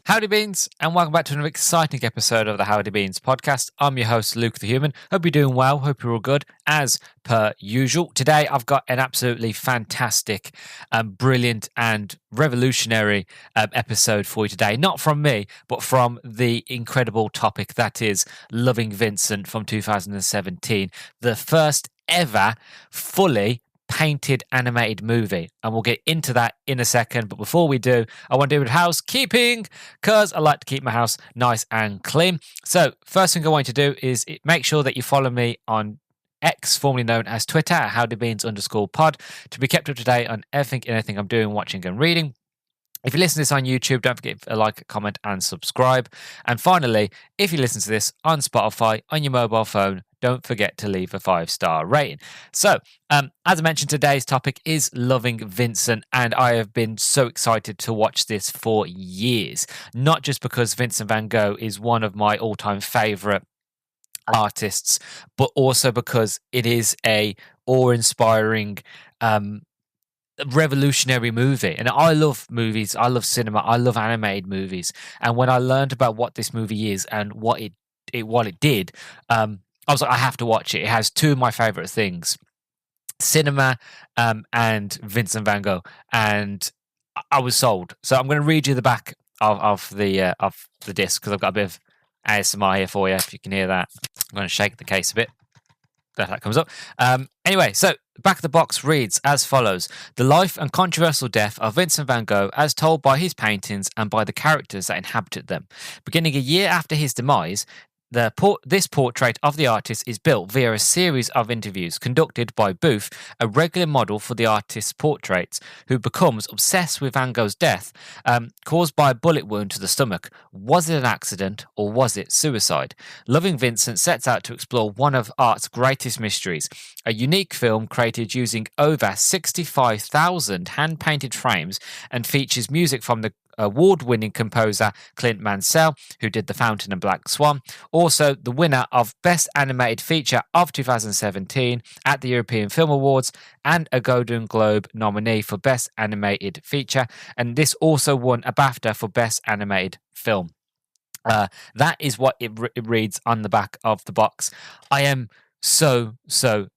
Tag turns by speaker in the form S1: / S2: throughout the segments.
S1: Howdy Beans, and welcome back to another exciting episode of the Howdy Beans podcast. I'm your host, Luke the Human. Hope you're doing well. Hope you're all good, as per usual. Today, I've got an absolutely fantastic, brilliant, and revolutionary episode for you today. Not from me, but from the incredible topic that is Loving Vincent from 2017, the first ever fully painted animated movie, and we'll get into that in a second. But before we do, I want to do with housekeeping because I like to keep my house nice and clean. So first thing I want you to do is make sure that you follow me on X, formerly known as Twitter, at howdybeans_pod, to be kept up to date on everything and anything I'm doing, watching and reading. If you listen to this on YouTube, don't forget to like, comment, and subscribe. And finally, if you listen to this on Spotify, on your mobile phone, don't forget to leave a 5-star rating. So, as I mentioned, today's topic is Loving Vincent, and I have been so excited to watch this for years. Not just because Vincent Van Gogh is one of my all-time favourite artists, but also because it is a awe-inspiring revolutionary movie. And I love movies, I love cinema, I love animated movies. And when I learned about what this movie is and what it did, I was like, I have to watch it. It has two of my favorite things: cinema and Vincent Van Gogh. And I was sold. So I'm going to read you the back of the disc, because I've got a bit of ASMR here for you, if you can hear that. I'm going to shake the case a bit. That comes up. Anyway, so back of the box reads as follows: the life and controversial death of Vincent van Gogh as told by his paintings and by the characters that inhabited them. Beginning a year after his demise, this portrait of the artist is built via a series of interviews conducted by Booth, a regular model for the artist's portraits, who becomes obsessed with Van Gogh's death, caused by a bullet wound to the stomach. Was it an accident or was it suicide? Loving Vincent sets out to explore one of art's greatest mysteries, a unique film created using over 65,000 hand-painted frames and features music from the award-winning composer Clint Mansell, who did The Fountain and Black Swan, also the winner of Best Animated Feature of 2017 at the European Film Awards, and a Golden Globe nominee for Best Animated Feature, and this also won a BAFTA for Best Animated Film. That is what it reads on the back of the box. I am so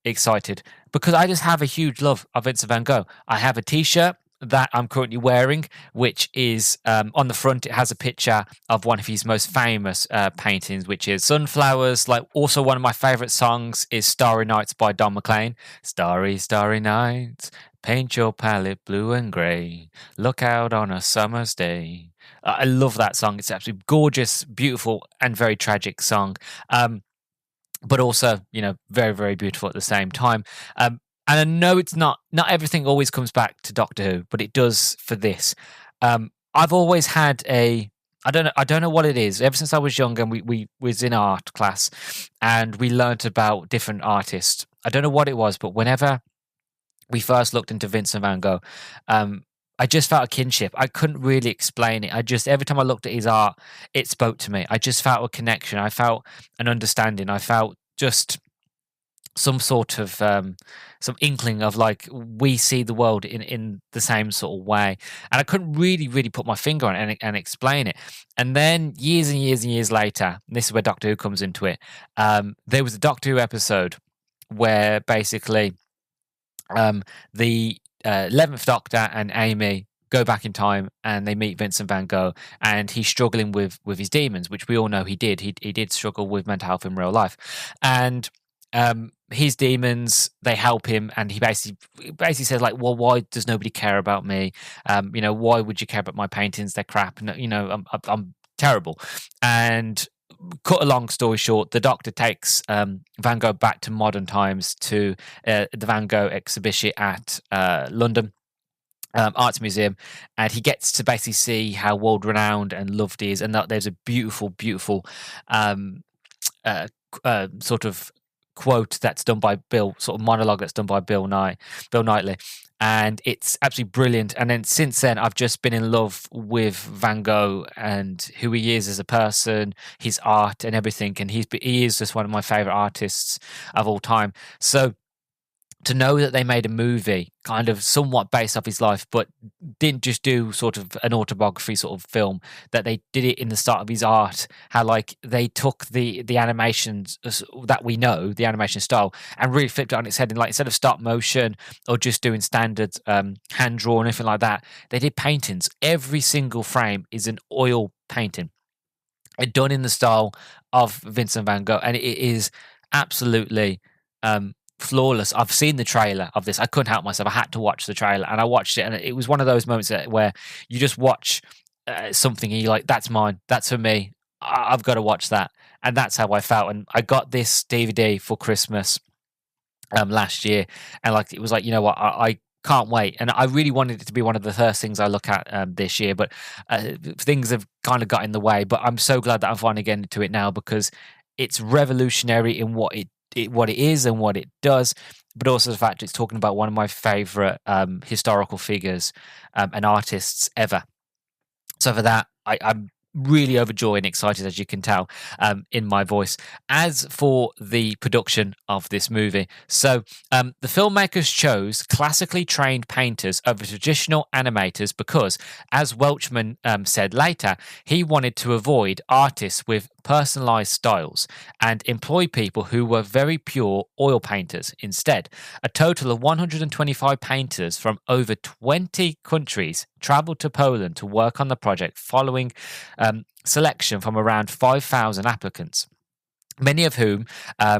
S1: excited because I just have a huge love of Vincent van Gogh. I have a t-shirt that I'm currently wearing, which is on the front. It has a picture of one of his most famous paintings, which is sunflowers. Like, also one of my favorite songs is Starry Nights by Don McLean. Starry, starry nights, paint your palette blue and grey, look out on a summer's day. I love that song. It's absolutely gorgeous, beautiful, and very tragic song. But also, very, very beautiful at the same time. And I know it's not everything always comes back to Doctor Who, but it does for this. I've always had I don't know what it is. Ever since I was young, and we was in art class, and we learnt about different artists. I don't know what it was, but whenever we first looked into Vincent van Gogh, I just felt a kinship. I couldn't really explain it. Every time I looked at his art, it spoke to me. I just felt a connection. I felt an understanding. I felt just some sort of some inkling of, like, we see the world in the same sort of way, and I couldn't really put my finger on it and explain it. And then years and years later, and this is where Doctor Who comes into it, there was a Doctor Who episode where basically the 11th Doctor and Amy go back in time and they meet Vincent van Gogh, and he's struggling with his demons, which we all know he did. He did struggle with mental health in real life, and his demons, they help him, and he basically says, like, well, why does nobody care about me? Why would you care about my paintings? They're crap. I'm terrible. And cut a long story short, the Doctor takes Van Gogh back to modern times to the Van Gogh exhibition at London Arts Museum, and he gets to basically see how world renowned and loved he is, and that there's a beautiful sort of quote that's done by Bill, sort of monologue that's done by Bill Knightley, and it's absolutely brilliant. And then since then, I've just been in love with Van Gogh and who he is as a person, his art and everything, and he is just one of my favorite artists of all time. So to know that they made a movie kind of somewhat based off his life, but didn't just do sort of an autobiography sort of film, that they did it in the start of his art, how like they took the animations that we know, the animation style, and really flipped it on its head. And like, instead of stop motion or just doing standard hand drawn or anything like that, they did paintings. Every single frame is an oil painting, done in the style of Vincent Van Gogh, and it is absolutely flawless. I've seen the trailer of this. I couldn't help myself. I had to watch the trailer, and I watched it, and it was one of those moments where you just watch something and you're like, "That's mine. That's for me. I've got to watch that." And that's how I felt. And I got this DVD for Christmas last year, and like it was like, you know what, I can't wait. And I really wanted it to be one of the first things I look at this year, but things have kind of got in the way. But I'm so glad that I'm finally getting to it now, because it's revolutionary in what it is and what it does, but also the fact it's talking about one of my favorite historical figures and artists ever. So for that, I'm really overjoyed and excited, as you can tell in my voice. As for the production of this movie, so the filmmakers chose classically trained painters over traditional animators because, as Welchman said later, he wanted to avoid artists with personalized styles and employ people who were very pure oil painters instead. A total of 125 painters from over 20 countries traveled to Poland to work on the project, following selection from around 5,000 applicants, many of whom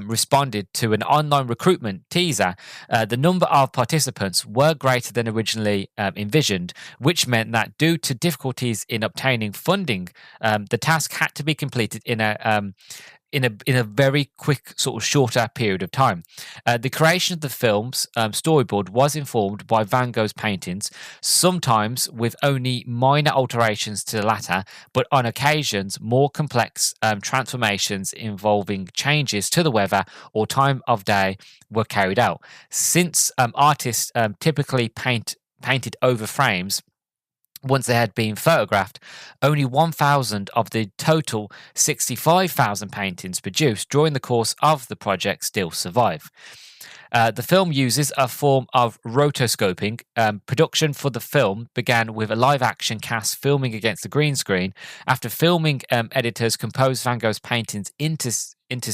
S1: responded to an online recruitment teaser. The number of participants were greater than originally envisioned, which meant that due to difficulties in obtaining funding, the task had to be completed in a very quick, sort of shorter period of time. The creation of the film's storyboard was informed by Van Gogh's paintings, sometimes with only minor alterations to the latter, but on occasions more complex transformations involving changes to the weather or time of day were carried out. Since artists typically painted over frames once they had been photographed, only 1,000 of the total 65,000 paintings produced during the course of the project still survive. The film uses a form of rotoscoping. Production for the film began with a live-action cast filming against the green screen. After filming, editors composed Van Gogh's paintings into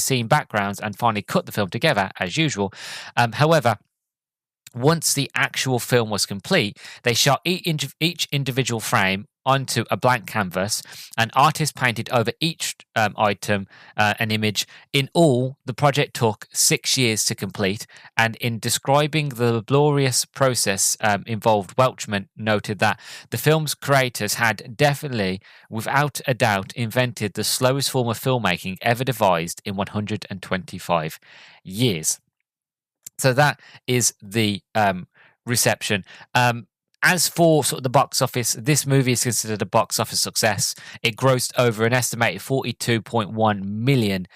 S1: scene backgrounds and finally cut the film together, as usual. However, once the actual film was complete, they shot each individual frame onto a blank canvas. An artist painted over each item, an image. In all, the project took 6 years to complete. And in describing the laborious process involved, Welchman noted that the film's creators had definitely, without a doubt, invented the slowest form of filmmaking ever devised in 125 years. So that is the reception. As for sort of the box office, this movie is considered a box office success. It grossed over an estimated $42.1 million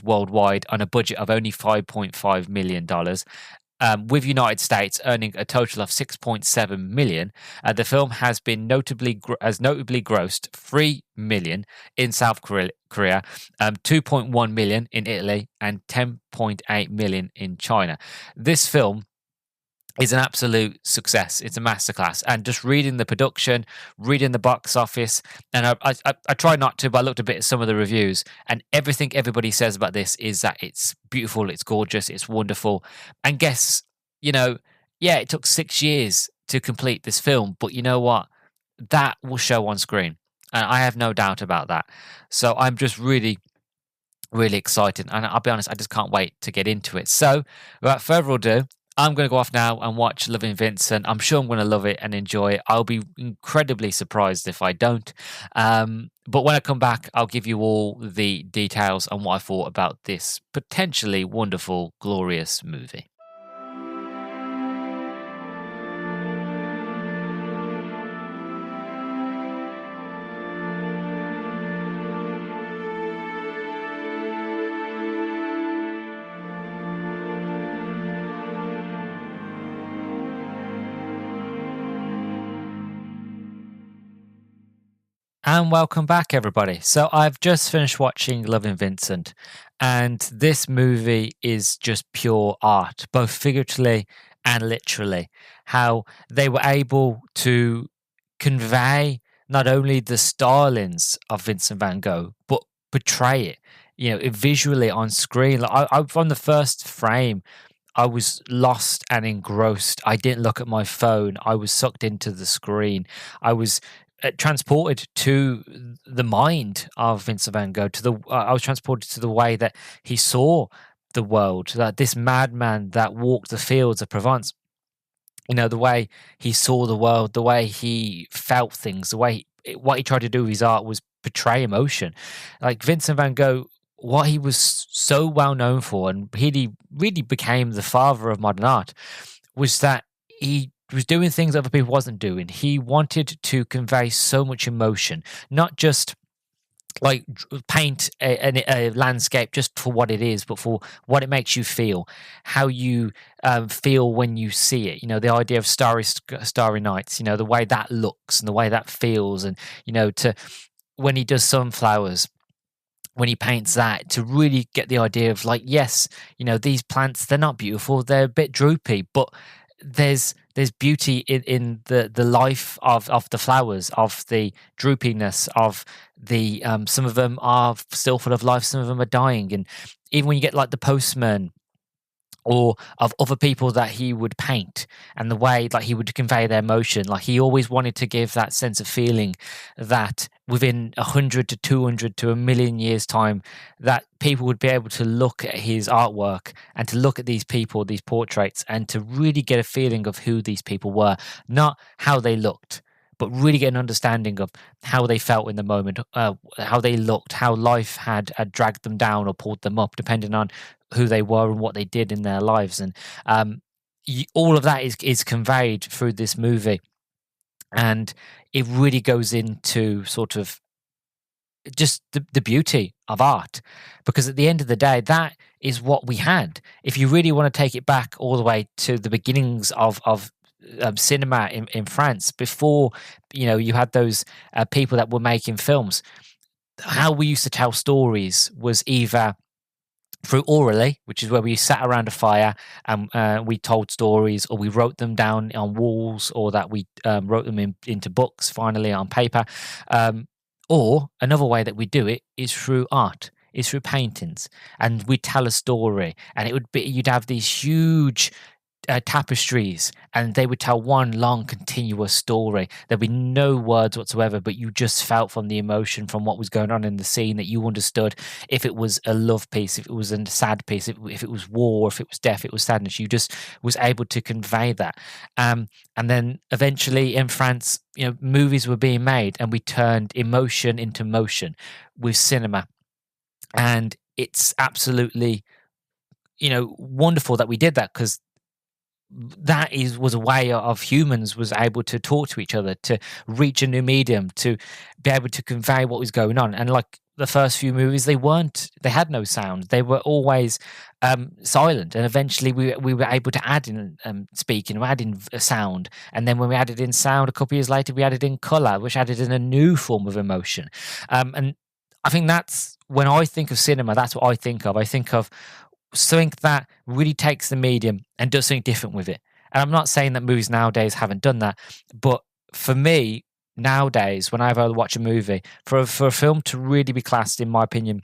S1: worldwide on a budget of only $5.5 million. With United States earning a total of $6.7 million. The film has been notably grossed $3 million in South Korea, $2.1 million in Italy, and $10.8 million in China. This film is an absolute success. It's a masterclass. And just reading the production, reading the box office, and I try not to, but I looked a bit at some of the reviews, and everything everybody says about this is that it's beautiful, it's gorgeous, it's wonderful. And guess, yeah, it took 6 years to complete this film, but you know what? That will show on screen. And I have no doubt about that. So I'm just really excited. And I'll be honest, I just can't wait to get into it. So without further ado, I'm going to go off now and watch Loving Vincent. I'm sure I'm going to love it and enjoy it. I'll be incredibly surprised if I don't. But when I come back, I'll give you all the details on what I thought about this potentially wonderful, glorious movie. And welcome back, everybody. So I've just finished watching Loving Vincent, And this movie is just pure art, both figuratively and literally. How they were able to convey not only the stylings of Vincent van Gogh, but portray it, visually on screen. Like I from the first frame, I was lost and engrossed. I didn't look at my phone. I was sucked into the screen. I was transported to the mind of Vincent van Gogh. I was transported to the way that he saw the world. That this madman that walked the fields of Provence. The way he saw the world, the way he felt things, what he tried to do with his art was portray emotion. Like Vincent van Gogh, what he was so well known for, and he really became the father of modern art, was that he was doing things other people wasn't doing. He wanted to convey so much emotion, not just like paint a landscape just for what it is, but for what it makes you feel, how you feel when you see it. The idea of starry nights. The way that looks and the way that feels, and to when he does sunflowers, when he paints that, to really get the idea of like, yes, these plants, they're not beautiful, they're a bit droopy, but there's beauty in the life of the flowers, of the droopiness of the some of them are still full of life, some of them are dying. And even when you get like the postman or of other people that he would paint, and the way like he would convey their emotion, like he always wanted to give that sense of feeling that within 100 to 200 to a million years time, that people would be able to look at his artwork and to look at these people, these portraits, and to really get a feeling of who these people were, not how they looked, but really get an understanding of how they felt in the moment, how they looked, how life had dragged them down or pulled them up, depending on who they were and what they did in their lives. And all of that is conveyed through this movie. And it really goes into sort of just the beauty of art, because at the end of the day, that is what we had. If you really want to take it back all the way to the beginnings of cinema in France, before you had those people that were making films, how we used to tell stories was either through orally, which is where we sat around a fire and we told stories, or we wrote them down on walls, or that we wrote them into books finally on paper. Or another way that we do it is through art, is through paintings, and we tell a story, and you'd have these huge tapestries, and they would tell one long continuous story. There'd be no words whatsoever, but you just felt from the emotion, from what was going on in the scene, that you understood if it was a love piece, if it was a sad piece, if it was war, if it was death, it was sadness. You just was able to convey that. And then eventually in France, movies were being made, and we turned emotion into motion with cinema. And it's absolutely wonderful that we did that, because that was a way of humans was able to talk to each other, to reach a new medium, to be able to convey what was going on. And like the first few movies, they had no sound. They were always silent. And eventually we were able to add in speaking, we add in sound. And then when we added in sound, a couple of years later, we added in color, which added in a new form of emotion. And I think that's, when I think of cinema, that's what I think of. I think of something that really takes the medium and does something different with it. And I'm not saying that movies nowadays haven't done that, but for me, nowadays, whenever I watch a movie, for a film to really be classed, in my opinion,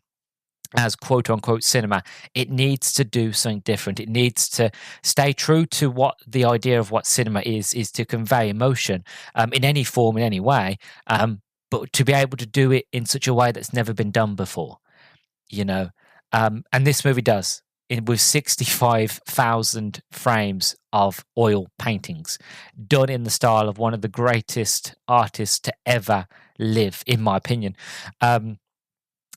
S1: as quote unquote cinema, it needs to do something different. It needs to stay true to what the idea of what cinema is to convey emotion in any form, in any way, but to be able to do it in such a way that's never been done before, and this movie does. With 65,000 frames of oil paintings, done in the style of one of the greatest artists to ever live, in my opinion, in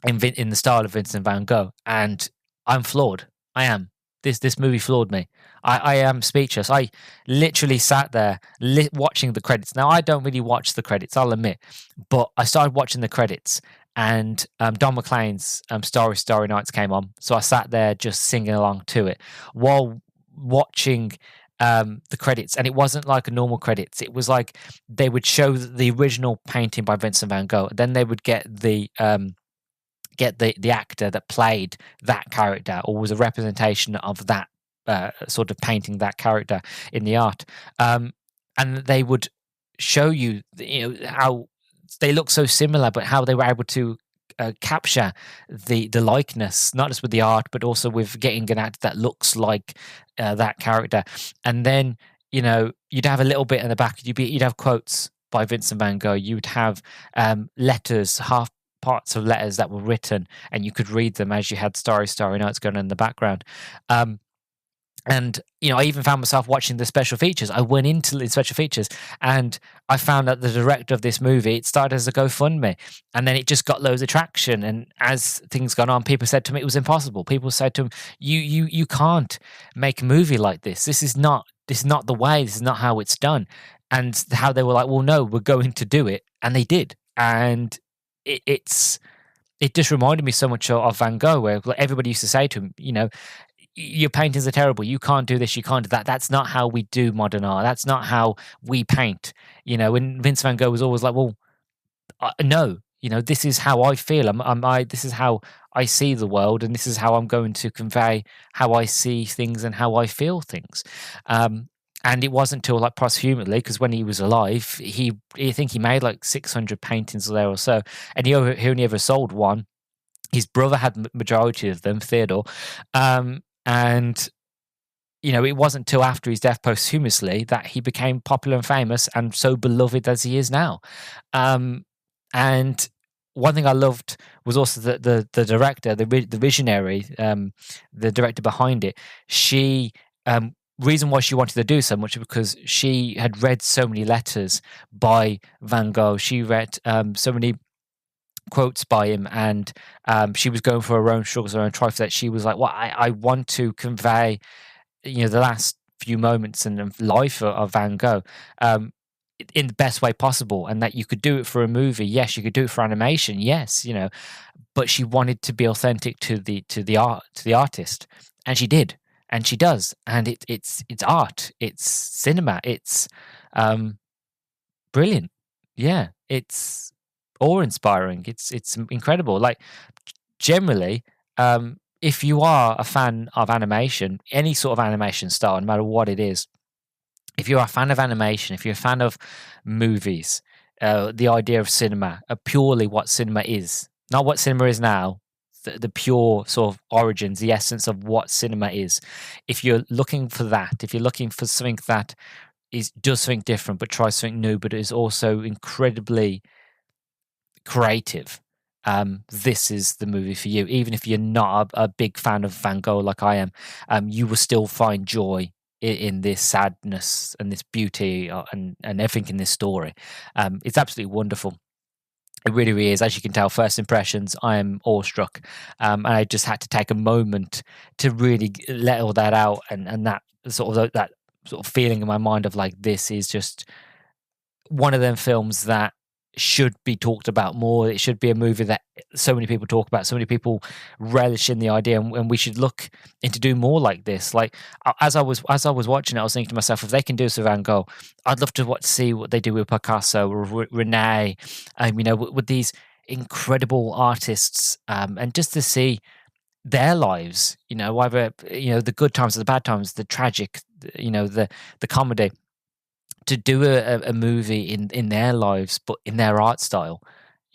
S1: the style of Vincent Van Gogh. And I'm floored. I am. This movie floored me. I am speechless. I literally sat there watching the credits. Now, I don't really watch the credits, I'll admit, but I started watching the credits, and Don McLean's Starry Nights came on. So I sat there just singing along to it while watching the credits. And it wasn't like a normal credits. It was like they would show the original painting by Vincent Van Gogh. Then they would get the get the actor that played that character or was a representation of that sort of painting that character in the art, and they would show you, how they look so similar, but how they were able to capture the likeness, not just with the art, but also with getting an actor that looks like that character. And then you'd have a little bit in the back. You'd have quotes by Vincent Van Gogh. You'd have letters, half parts of letters that were written, and you could read them as you had Starry Starry Nights going on in the background. And I even found myself watching the special features. I went into the special features, and I found that the director of this movie, it started as a GoFundMe, and then it just got loads of traction. And as things gone on, people said to me it was impossible. People said to him, "You can't make a movie like this. This is not the way. This is not how it's done." And how they were like, "Well, no, we're going to do it," and they did. And it just reminded me so much of Van Gogh, where everybody used to say to him, your paintings are terrible. You can't do this. You can't do that. That's not how we do modern art. That's not how we paint. And Vince Van Gogh was always like, well, no, this is how I feel. This is how I see the world, and this is how I'm going to convey how I see things and how I feel things. And it wasn't until like posthumously, because when he was alive, I think he made like 600 paintings there or so, and he only ever sold one. His brother had majority of them, Theodore. And it wasn't till after his death posthumously that he became popular and famous and so beloved as he is now. And one thing I loved was also the director, the visionary, the director behind it. She reason why she wanted to do so much because she had read so many letters by Van Gogh. She read so many quotes by him, and she was going for her own struggles, her own trials, that she was like, well, I want to convey the last few moments in the life of Van Gogh in the best way possible, and that you could do it for a movie, yes, you could do it for animation, yes, but she wanted to be authentic to the artist, and she did, and she does, and it's art, it's cinema, it's brilliant. Yeah, it's awe-inspiring. It's incredible. Like, generally, if you are a fan of animation, any sort of animation style, no matter what it is, if you're a fan of animation, if you're a fan of movies, the idea of cinema, purely what cinema is, not what cinema is now, the pure sort of origins, the essence of what cinema is. If you're looking for that, if you're looking for something that does something different, but tries something new, but is also incredibly creative, this is the movie for you. Even if you're not a big fan of Van Gogh like I am, you will still find joy in this sadness and this beauty and everything in this story. It's absolutely wonderful. It really, really is. As you can tell, first impressions, I am awestruck. And I just had to take a moment to really let all that out, and that sort of feeling in my mind of like, this is just one of them films that should be talked about more. It should be a movie that so many people talk about, so many people relish in the idea, and we should look into doing more like this. Like, as I was watching it, I was thinking to myself, if they can do this with Van Gogh, I'd love to see what they do with Picasso or Rene, with these incredible artists, and just to see their lives, either the good times or the bad times, the tragic, the comedy, to do a movie in their lives, but in their art style.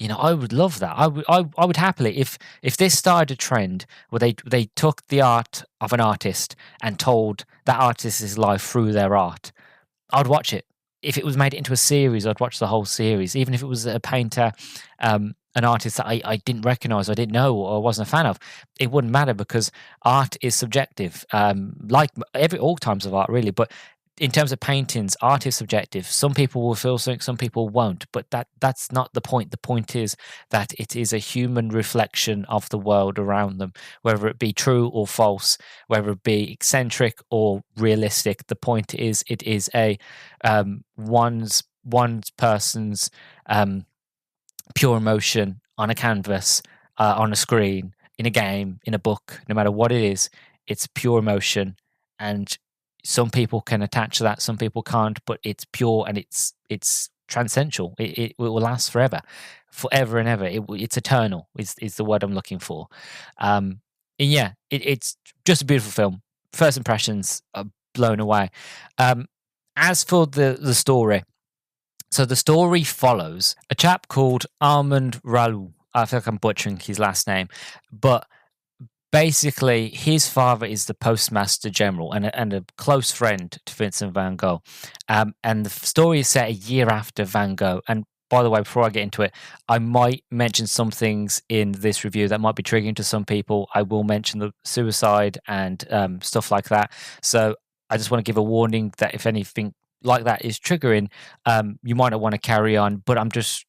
S1: I would love that. I would happily, if this started a trend where they took the art of an artist and told that artist's life through their art, I'd watch it. If it was made into a series, I'd watch the whole series. Even if it was a painter, an artist that I didn't recognize, I didn't know, or wasn't a fan of, it wouldn't matter, because art is subjective, like all times of art, really. But in terms of paintings, art is subjective. Some people will feel something, some people won't. But that's not the point. The point is that it is a human reflection of the world around them, whether it be true or false, whether it be eccentric or realistic. The point is, it is a one's person's pure emotion on a canvas, on a screen, in a game, in a book. No matter what it is, it's pure emotion, and some people can attach to that, some people can't, but it's pure, and it's transcendental. It will last forever and ever. It's eternal. Is the word I'm looking for. And yeah, it's just a beautiful film. First impressions are blown away. Um, as for the story, so the story follows a chap called Armand Raoul. I feel like I'm butchering his last name, but basically his father is the postmaster general and a close friend to Vincent van Gogh. And the story is set a year after Van Gogh. And by the way, before I get into it, I might mention some things in this review that might be triggering to some people. I will mention the suicide and stuff like that. So I just want to give a warning that if anything like that is triggering, you might not want to carry on. But I'm just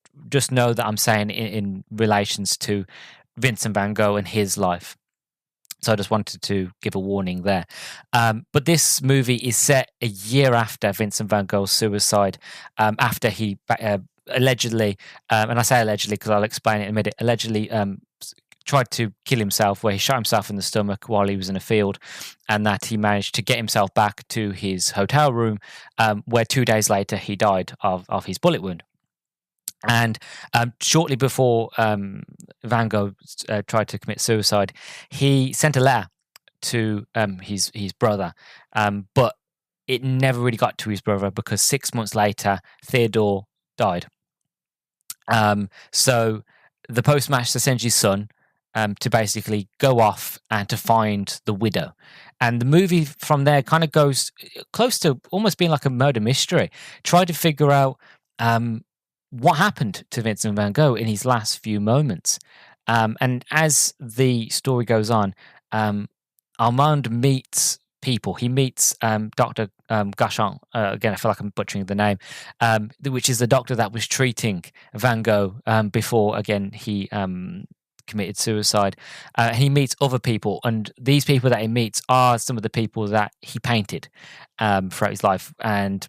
S1: know that I'm saying in relations to Vincent van Gogh and his life. So I just wanted to give a warning there. But this movie is set a year after Vincent van Gogh's suicide, after he allegedly, and I say allegedly because I'll explain it in a minute, allegedly tried to kill himself, where he shot himself in the stomach while he was in a field, and that he managed to get himself back to his hotel room, where 2 days later he died of his bullet wound. And shortly before Van Gogh tried to commit suicide, he sent a letter to his brother, but it never really got to his brother because 6 months later, Theodore died. So the postmaster sends his son to basically go off and to find the widow. And the movie from there kind of goes close to almost being like a murder mystery. Try to figure out what happened to Vincent van Gogh in his last few moments. And as the story goes on, Armand meets people. He meets Dr. Gachon. Again, I feel like I'm butchering the name, which is the doctor that was treating Van Gogh before, again, he committed suicide. He meets other people, and these people that he meets are some of the people that he painted throughout his life. And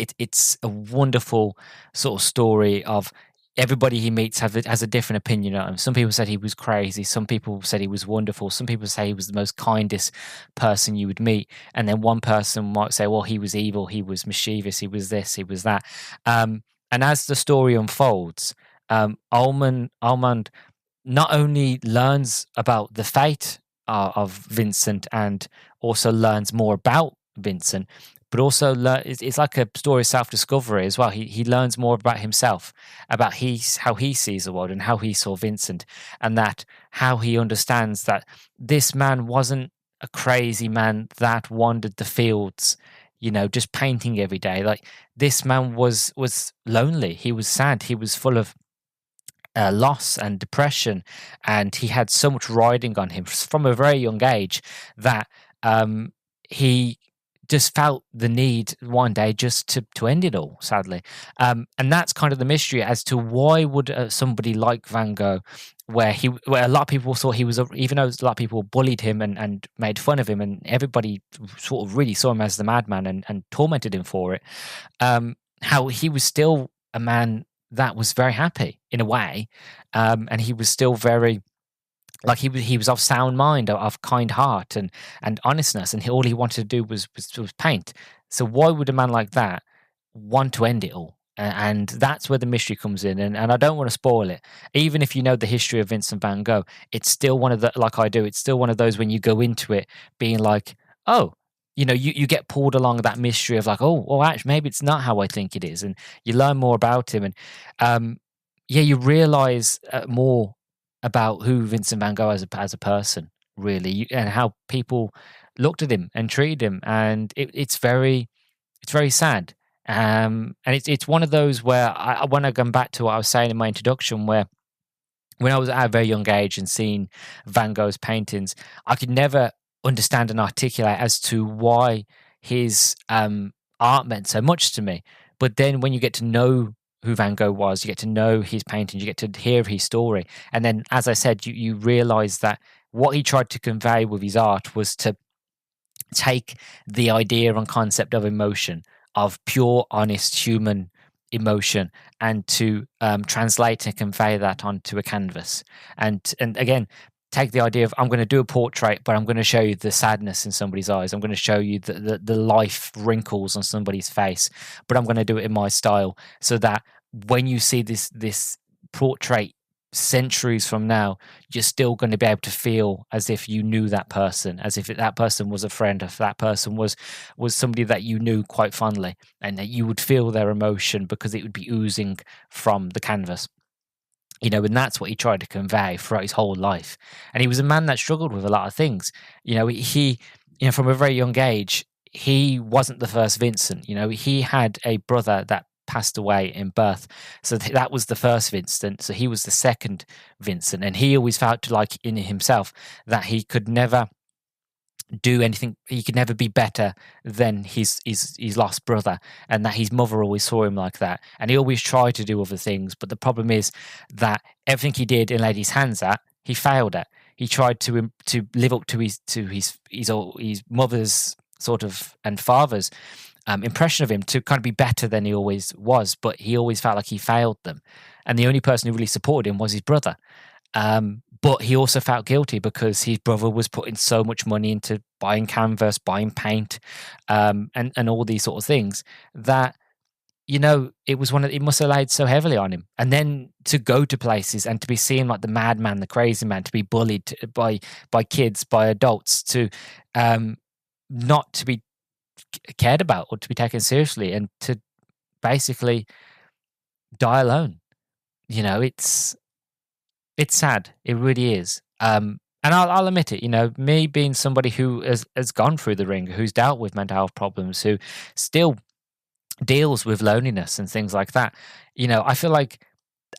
S1: it's a wonderful sort of story of everybody he meets has a different opinion on him. Some people said he was crazy. Some people said he was wonderful. Some people say he was the most kindest person you would meet. And then one person might say, well, he was evil. He was mischievous. He was this. He was that. And as the story unfolds, Almond not only learns about the fate of Vincent and also learns more about Vincent, but also it's like a story of self-discovery as well. He learns more about himself, about how he sees the world and how he saw Vincent, and that how he understands that this man wasn't a crazy man that wandered the fields, just painting every day. Like, this man was lonely. He was sad. He was full of loss and depression, and he had so much riding on him from a very young age that he just felt the need one day just to end it all, sadly. And that's kind of the mystery as to why would somebody like Van Gogh, where a lot of people thought he was, even though a lot of people bullied him and made fun of him, and everybody sort of really saw him as the madman and tormented him for it, how he was still a man that was very happy in a way, and he was still very, like, he was of sound mind, of kind heart and honestness, and all he wanted to do was paint. So why would a man like that want to end it all? And that's where the mystery comes in. And I don't want to spoil it. Even if you know the history of Vincent van Gogh, it's still one of the, like I do, it's still one of those when you go into it being like, oh, you get pulled along that mystery of like, oh, well, actually, maybe it's not how I think it is. And you learn more about him. And you realize more about who Vincent van Gogh as a person, really, and how people looked at him and treated him. And it's very sad. And it's one of those where I want to come back to what I was saying in my introduction, where when I was at a very young age and seeing Van Gogh's paintings, I could never understand and articulate as to why his art meant so much to me. But then when you get to know who Van Gogh was, you get to know his paintings, you get to hear his story. And then, as I said, you realize that what he tried to convey with his art was to take the idea and concept of emotion, of pure, honest human emotion, and to translate and convey that onto a canvas. And again, take the idea of, I'm going to do a portrait, but I'm going to show you the sadness in somebody's eyes. I'm going to show you the life wrinkles on somebody's face, but I'm going to do it in my style, so that when you see this portrait centuries from now, you're still going to be able to feel as if you knew that person, as if that person was a friend, if that person was somebody that you knew quite fondly, and that you would feel their emotion because it would be oozing from the canvas. And that's what he tried to convey throughout his whole life. And he was a man that struggled with a lot of things. He from a very young age, he wasn't the first Vincent. He had a brother that passed away in birth. So that was the first Vincent. So he was the second Vincent. And he always felt like in himself that he could never do anything, he could never be better than his lost brother, and that his mother always saw him like that, and he always tried to do other things. But the problem is that everything he did and laid his hands at, he failed at. He tried to live up to his mother's sort of and father's impression of him, to kind of be better than he always was, but he always felt like he failed them. And the only person who really supported him was his brother. But he also felt guilty because his brother was putting so much money into buying canvas, buying paint, and all these sort of things, that it must have laid so heavily on him. And then to go to places and to be seen like the madman, the crazy man, to be bullied by kids, by adults, to not to be cared about or to be taken seriously, and to basically die alone. It's sad. It really is. And I'll admit it. Me being somebody who has gone through the ring, who's dealt with mental health problems, who still deals with loneliness and things like that. I feel like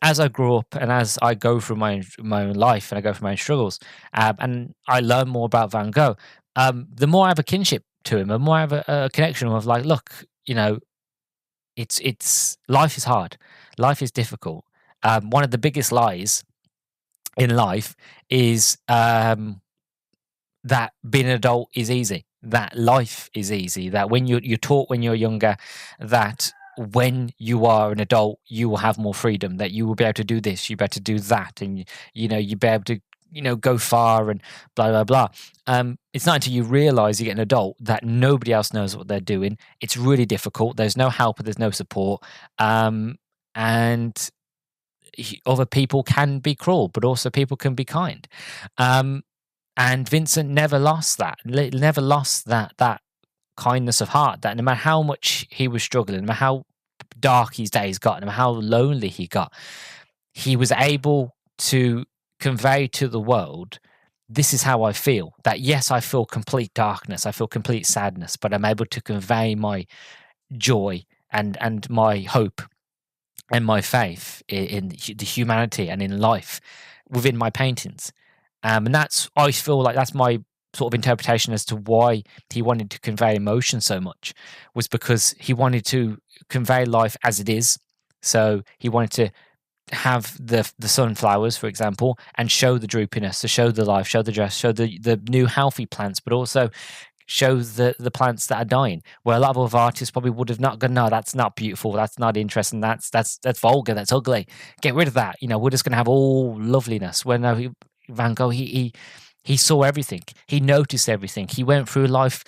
S1: as I grew up and as I go through my own life and I go through my own struggles, and I learn more about Van Gogh, the more I have a kinship to him, the more I have a connection of like, look, it's life is hard, life is difficult. One of the biggest lies in life is that being an adult is easy, that life is easy, that when you're taught when you're younger that when you are an adult you will have more freedom, that you will be able to do this, you better do that, and you'll be able to go far and blah blah blah. It's not until you realize you get an adult that nobody else knows what they're doing. It's really difficult. There's no help, there's no support, and other people can be cruel, but also people can be kind. And Vincent never lost that kindness of heart, that no matter how much he was struggling, no matter how dark his days got, no matter how lonely he got, he was able to convey to the world, this is how I feel. That yes, I feel complete darkness, I feel complete sadness, but I'm able to convey my joy and my hope and my faith in the humanity and in life within my paintings. And I feel like that's my sort of interpretation as to why he wanted to convey emotion so much, was because he wanted to convey life as it is. So he wanted to have the sunflowers, for example, and show the droopiness, to show the life, show the dress, show the new healthy plants, but also show the plants that are dying, where a lot of other artists probably would have not gone, no, that's not beautiful, that's not interesting, that's vulgar, that's ugly, get rid of that, we're just going to have all loveliness. When Van Gogh, he saw everything, he noticed everything, he went through life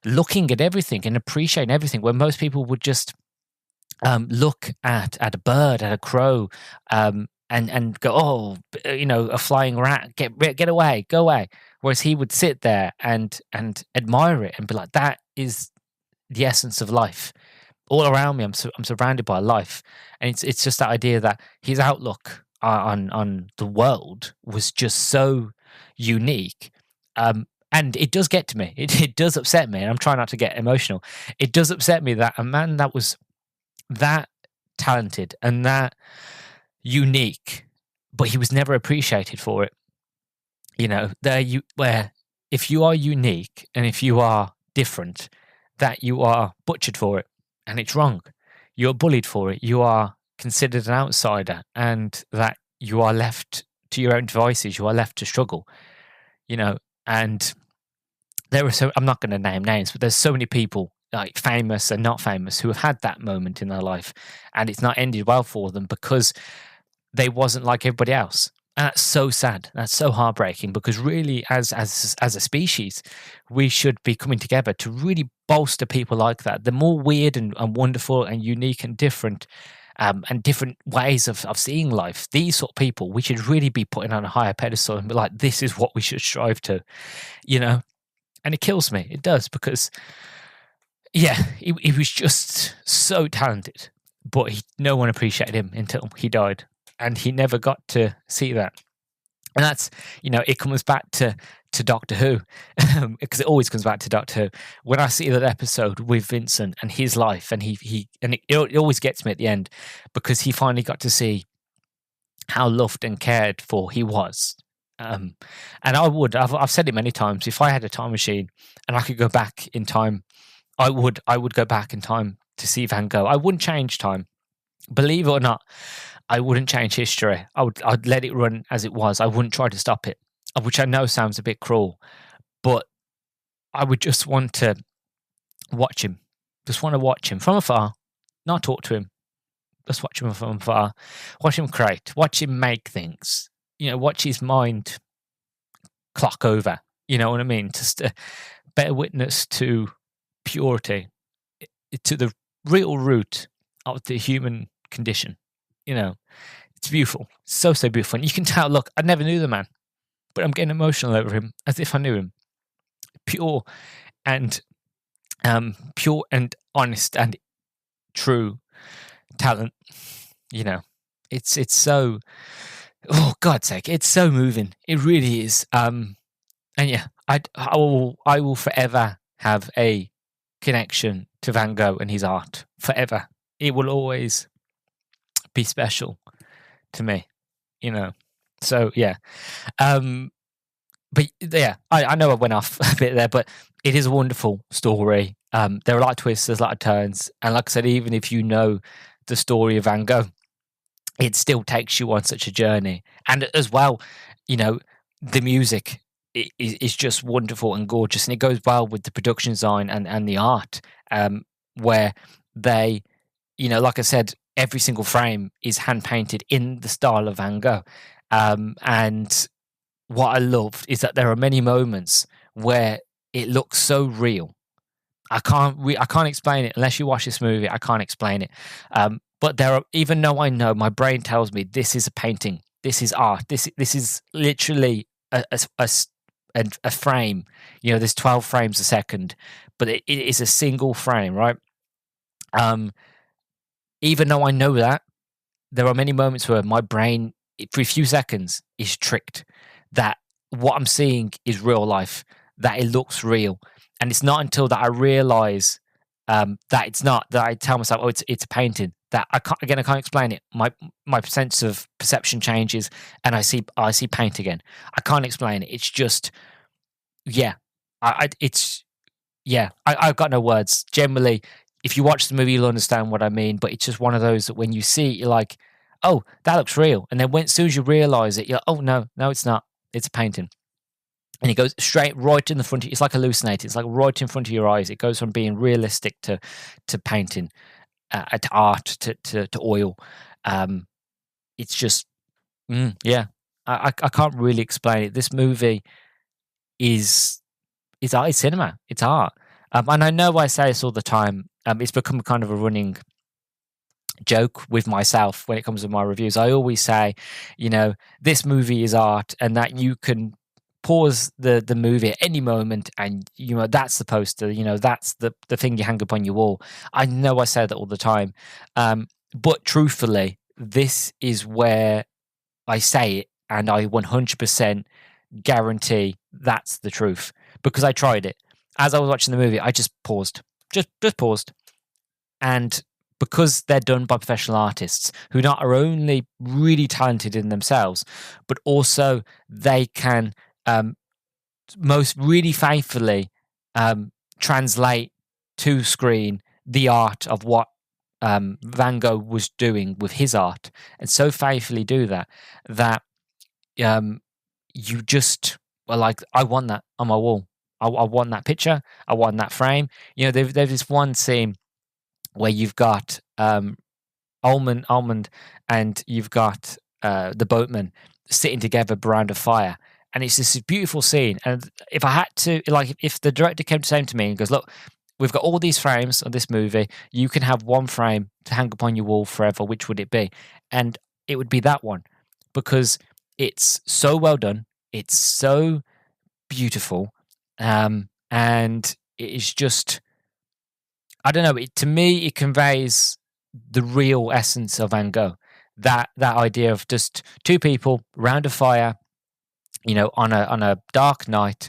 S1: looking at everything and appreciating everything, where most people would just look at a bird, at a crow, and go, oh, a flying rat, get away, go away. Whereas he would sit there and admire it and be like, that is the essence of life. All around me, I'm surrounded by life, and it's just that idea that his outlook on the world was just so unique. And it does get to me. It does upset me, and I'm trying not to get emotional. It does upset me that a man that was that talented and that unique, but he was never appreciated for it. Where if you are unique and if you are different, that you are butchered for it, and it's wrong. You're bullied for it. You are considered an outsider, and that you are left to your own devices. You are left to struggle. And there are I'm not going to name names, but there's so many people, like famous and not famous, who have had that moment in their life, and it's not ended well for them because they wasn't like everybody else. And that's so sad. That's so heartbreaking, because really, as a species, we should be coming together to really bolster people like that. The more weird and wonderful and unique and different ways of seeing life. These sort of people, we should really be putting on a higher pedestal and be like, this is what we should strive to, you know. And it kills me. It does, because yeah, he was just so talented, but no one appreciated him until he died, and he never got to see that. And that's, it comes back to Doctor Who, because it always comes back to Doctor Who. When I see that episode with Vincent and his life, and it always gets me at the end, because he finally got to see how loved and cared for he was. And I've said it many times, if I had a time machine and I could go back in time, I would go back in time to see Van Gogh. I wouldn't change time. Believe it or not, I wouldn't change history. I'd let it run as it was. I wouldn't try to stop it, which I know sounds a bit cruel, but I would just want to watch him. Just want to watch him from afar, not talk to him. Just watch him from afar. Watch him create. Watch him make things. Watch his mind clock over. You know what I mean? Just a better witness to purity, to the real root of the human condition. It's beautiful. So beautiful. And you can tell, look, I never knew the man, but I'm getting emotional over him as if I knew him. Pure and honest and true talent. It's so, oh God's sake, it's so moving. It really is. And yeah, I will forever have a connection to Van Gogh and his art. Forever. It will always be special to me, So yeah. But yeah, I know I went off a bit there, but it is a wonderful story. There are a lot of twists, there's a lot of turns, and like I said, even if you know the story of Van Gogh, it still takes you on such a journey. And as well, the music is just wonderful and gorgeous, and it goes well with the production design and the art, where they, like I said, every single frame is hand painted in the style of Van Gogh. And what I loved is that there are many moments where it looks so real. I can't explain it unless you watch this movie. I can't explain it. But there are, even though I know, my brain tells me this is a painting, this is art, this is literally a frame. There's 12 frames a second, but it is a single frame, right? Even though I know that, there are many moments where my brain, for a few seconds, is tricked that what I'm seeing is real life, that it looks real. And it's not until that I realize that it's not, that I tell myself, oh, it's a painting, that I can't explain it. My sense of perception changes, and I see paint again. I can't explain it. It's just, yeah, I've got no words. Generally, if you watch the movie, you'll understand what I mean. But it's just one of those that when you see it, you're like, oh, that looks real. And then as soon as you realize it, you're like, oh, no, it's not. It's a painting. And it goes straight right in the front. It's like hallucinating. It's like right in front of your eyes. It goes from being realistic to painting, to art, to oil. It's just, yeah. I can't really explain it. This movie is art. It's cinema. It's art. And I know I say this all the time. It's become kind of a running joke with myself when it comes to my reviews. I always say, this movie is art, and that you can pause the movie at any moment, and that's the poster, that's the thing you hang up on your wall. I know I say that all the time, but truthfully, this is where I say it, and I 100% guarantee that's the truth, because I tried it. As I was watching the movie, I just paused, just paused, and because they're done by professional artists who not are only really talented in themselves, but also they can most really faithfully translate to screen the art of what Van Gogh was doing with his art, and so faithfully do that you just were like, I want that on my wall. I want that picture. I want that frame. There's this one scene where you've got Almond, and you've got the boatmen sitting together around a fire, and it's this beautiful scene. And if I had to, like, if the director came to say to me and goes, "Look, we've got all these frames of this movie. You can have one frame to hang upon your wall forever. Which would it be?" And it would be that one, because it's so well done. It's so beautiful, and it is just, I don't know. To me, it conveys the real essence of Van Gogh. That idea of just two people around a fire, on a dark night,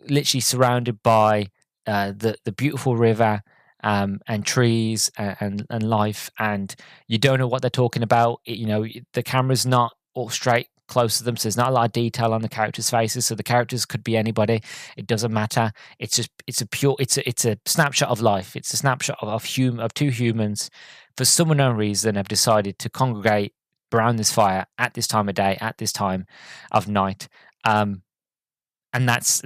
S1: literally surrounded by the beautiful river, and trees, and life, and you don't know what they're talking about. The camera's not all straight close to them, so there's not a lot of detail on the characters' faces. So the characters could be anybody. It doesn't matter. It's a snapshot of life. It's a snapshot of two humans, for some unknown reason, have decided to congregate around this fire at this time of day, at this time of night, and that's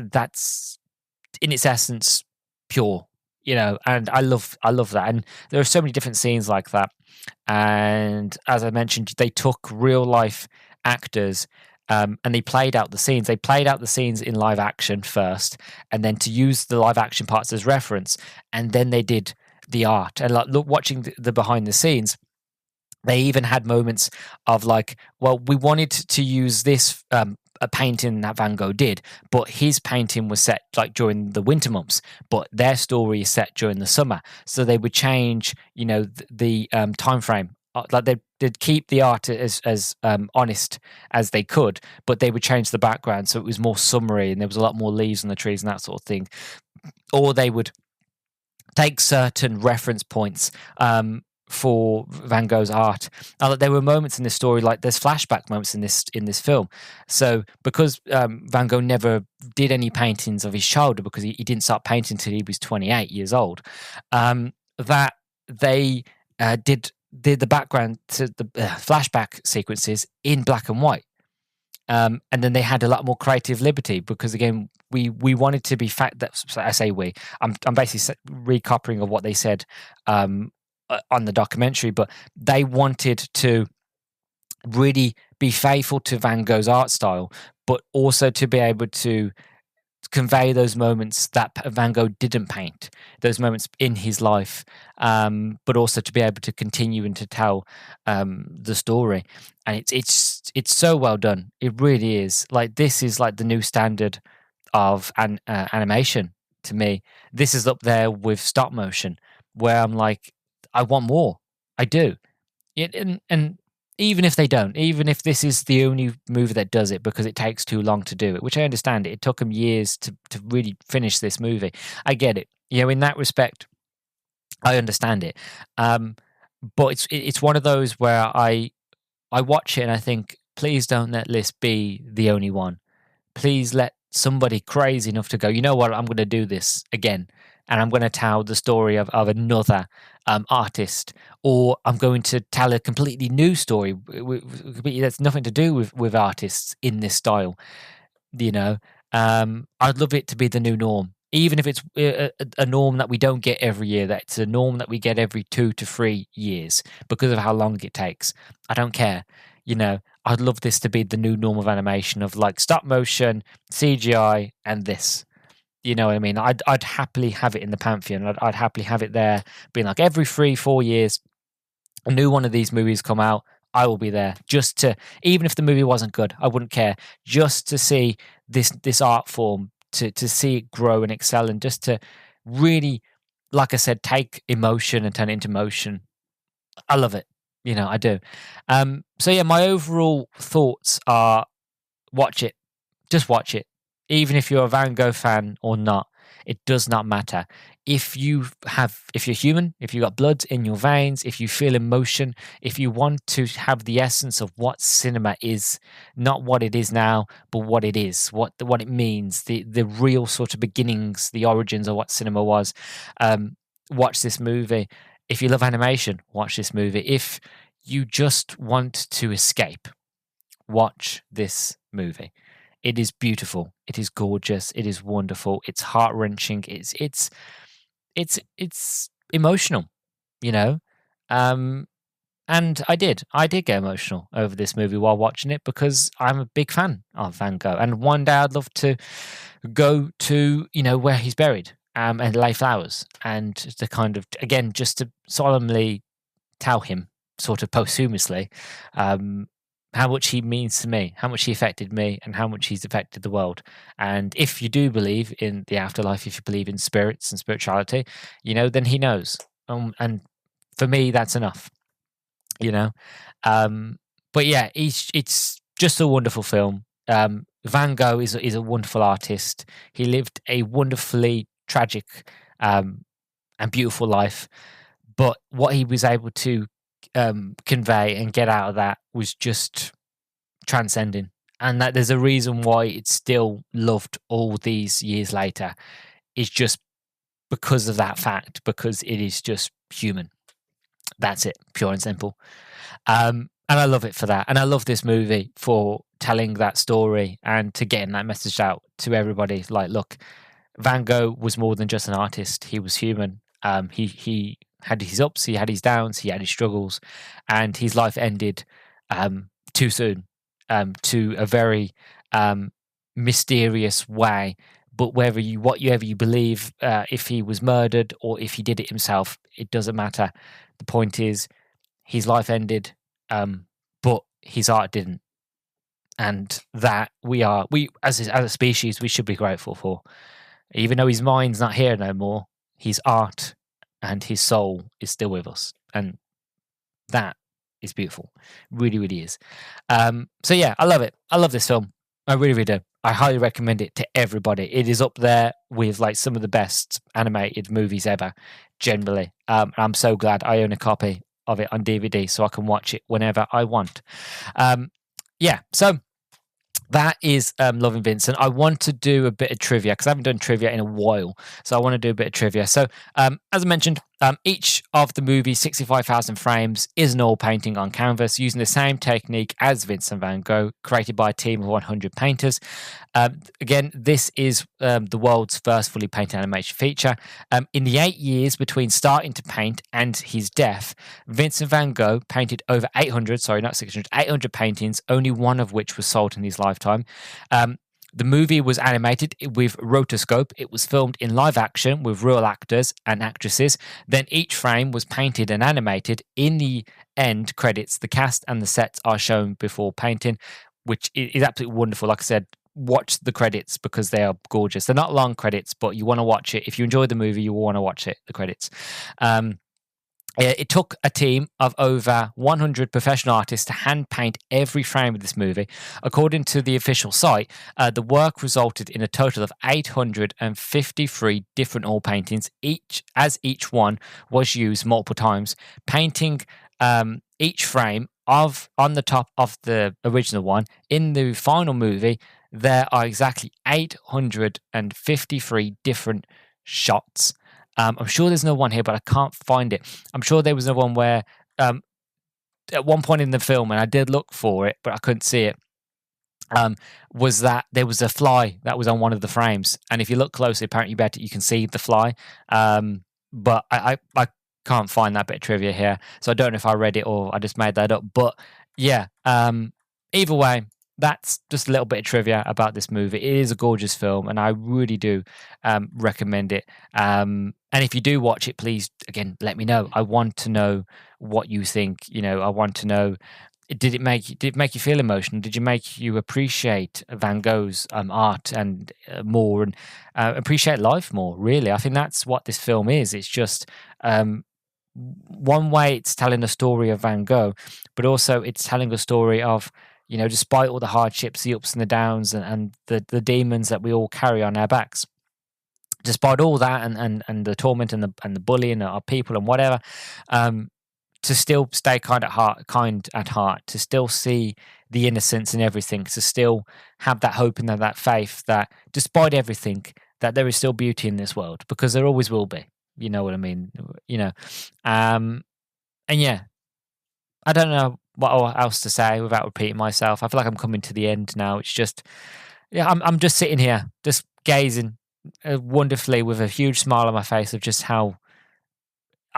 S1: in its essence pure, and I love that. And there are so many different scenes like that. And as I mentioned, they took real life actors, and they played out the scenes. They played out the scenes in live action first, and then to use the live action parts as reference, and then they did the art. And watching the behind the scenes, they even had moments of like, well, we wanted to use this a painting that Van Gogh did, but his painting was set like during the winter months, but their story is set during the summer. So they would change, the time frame. Like they'd keep the art as honest as they could, but they would change the background so it was more summery and there was a lot more leaves on the trees and that sort of thing. Or they would take certain reference points for Van Gogh's art. There were moments in this story, like there's flashback moments in this film. So because Van Gogh never did any paintings of his childhood, because he didn't start painting until he was 28 years old, that they did the background to the flashback sequences in black and white. And then they had a lot more creative liberty, because again, we wanted to be that I say we. I'm basically recopying of what they said on the documentary, but they wanted to really be faithful to Van Gogh's art style, but also to be able to convey those moments that Van Gogh didn't paint, those moments in his life, but also to be able to continue and to tell the story. And it's so well done. It really is. Like, this is like the new standard of animation to me. This is up there with stop motion, where I'm like, I want more. I do. And even if they don't, even if this is the only movie that does it because it takes too long to do it, which I understand, it took them years to really finish this movie. I get it. In that respect, I understand it. But it's one of those where I watch it and I think, please don't let this be the only one. Please let somebody crazy enough to go, you know what, I'm going to do this again. And I'm going to tell the story of another artist, or I'm going to tell a completely new story that's nothing to do with artists in this style. I'd love it to be the new norm, even if it's a norm that we don't get every year. That's a norm that we get every 2 to 3 years because of how long it takes. I don't care. I'd love this to be the new norm of animation, of like stop motion, CGI, and this. You know what I mean? I'd happily have it in the pantheon. I'd happily have it there, being like every 3-4 years, a new one of these movies come out. I will be there, just to, even if the movie wasn't good, I wouldn't care, just to see this art form, to see it grow and excel, and just to really, like I said, take emotion and turn it into motion. I love it. I do. So yeah, my overall thoughts are, watch it. Just watch it. Even if you're a Van Gogh fan or not, it does not matter. If you're human, if you've got blood in your veins, if you feel emotion, if you want to have the essence of what cinema is, not what it is now, but what it is, what it means, the real sort of beginnings, the origins of what cinema was, watch this movie. If you love animation, watch this movie. If you just want to escape, watch this movie. It is beautiful. It is gorgeous. It is wonderful. It's heart-wrenching. It's emotional, and And I did get emotional over this movie while watching it because I'm a big fan of Van Gogh, and one day I'd love to go to where he's buried, and lay flowers, and to kind of, again, just to solemnly tell him, sort of posthumously, um, how much he means to me, how much he affected me, and how much he's affected the world. And if you do believe in the afterlife, if you believe in spirits and spirituality, then he knows. And for me, that's enough. You know, um, but yeah, it's just a wonderful film. Van Gogh is a wonderful artist. He lived a wonderfully tragic, and beautiful life, but what he was able to convey and get out of that was just transcending. And that there's a reason why it's still loved all these years later. Is just because of that fact, because it is just human. That's it, pure and simple. And I love it for that. And I love this movie for telling that story and to getting that message out to everybody. Like, look, Van Gogh was more than just an artist. He was human. He had his ups, he had his downs, he had his struggles, and his life ended too soon, to a very mysterious way. But whatever you believe, if he was murdered or if he did it himself, it doesn't matter. The point is, his life ended, but his art didn't, and that we as a species, we should be grateful for. Even though his mind's not here no more, his art and his soul is still with us, and that is beautiful. Really, really is. So yeah, I love it. I love this film. I really, really do. I highly recommend it to everybody. It is up there with like some of the best animated movies ever, generally. I'm so glad I own a copy of it on DVD so I can watch it whenever I want. Yeah, so that is Loving Vincent. I want to do a bit of trivia because I haven't done trivia in a while. So I want to do a bit of trivia. So as I mentioned, each of the movie's 65,000 frames is an oil painting on canvas using the same technique as Vincent Van Gogh, created by a team of 100 painters. Again, this is the world's first fully painted animation feature. In the 8 years between starting to paint and his death, Vincent Van Gogh painted over 800, sorry, not 600, 800 paintings, only one of which was sold in his lifetime. The movie was animated with rotoscope. It was filmed in live action with real actors and actresses. Then each frame was painted and animated. In the end credits, the cast and the sets are shown before painting, which is absolutely wonderful. Like I said, watch the credits because they are gorgeous. They're not long credits, but you want to watch it. If you enjoy the movie, you will want to watch it, the credits. It took a team of over 100 professional artists to hand paint every frame of this movie. According to the official site, the work resulted in a total of 853 different oil paintings, each one was used multiple times, painting each frame on the top of the original one. In the final movie, there are exactly 853 different shots. I'm sure there's no one here, but I can't find it. I'm sure there was no one where at one point in the film, and I did look for it, but I couldn't see it, was that there was a fly that was on one of the frames. And if you look closely, apparently you can see the fly. But I can't find that bit of trivia here. So I don't know if I read it or I just made that up. But yeah, either way, that's just a little bit of trivia about this movie. It is a gorgeous film, and I really do recommend it. And if you do watch it, please, again, let me know. I want to know what you think. I want to know, did it make you feel emotional? Did it make you appreciate Van Gogh's art and more, and appreciate life more? Really, I think that's what this film is. It's just one way it's telling a story of Van Gogh, but also it's telling a story of, despite all the hardships, the ups and the downs, and the demons that we all carry on our backs, despite all that and the torment and the bullying of people and whatever, to still stay kind at heart, to still see the innocence in everything, to still have that hope and that faith that despite everything, that there is still beauty in this world, because there always will be. You know what I mean? And yeah, I don't know what else to say without repeating myself. I feel like I'm coming to the end now. It's just, yeah, I'm just sitting here, just gazing wonderfully with a huge smile on my face of just how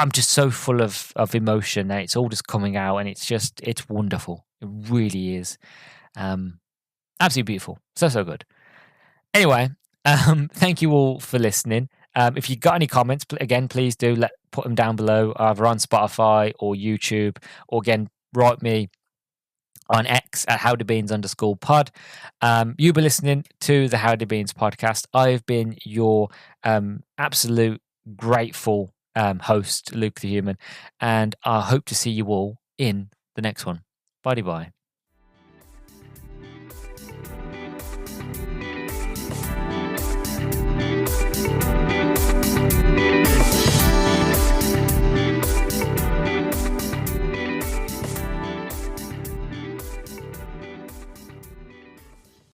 S1: I'm just so full of emotion, and it's all just coming out, and it's wonderful. It really is. Absolutely beautiful. So good. Anyway, thank you all for listening. If you got any comments, again, please do put them down below, either on Spotify or YouTube, or again, write me on X at howdybeans_pod. You've been listening to the Howdy Beans podcast. I've been your absolute grateful host, Luke the Human, and I hope to see you all in the next one. Bye bye.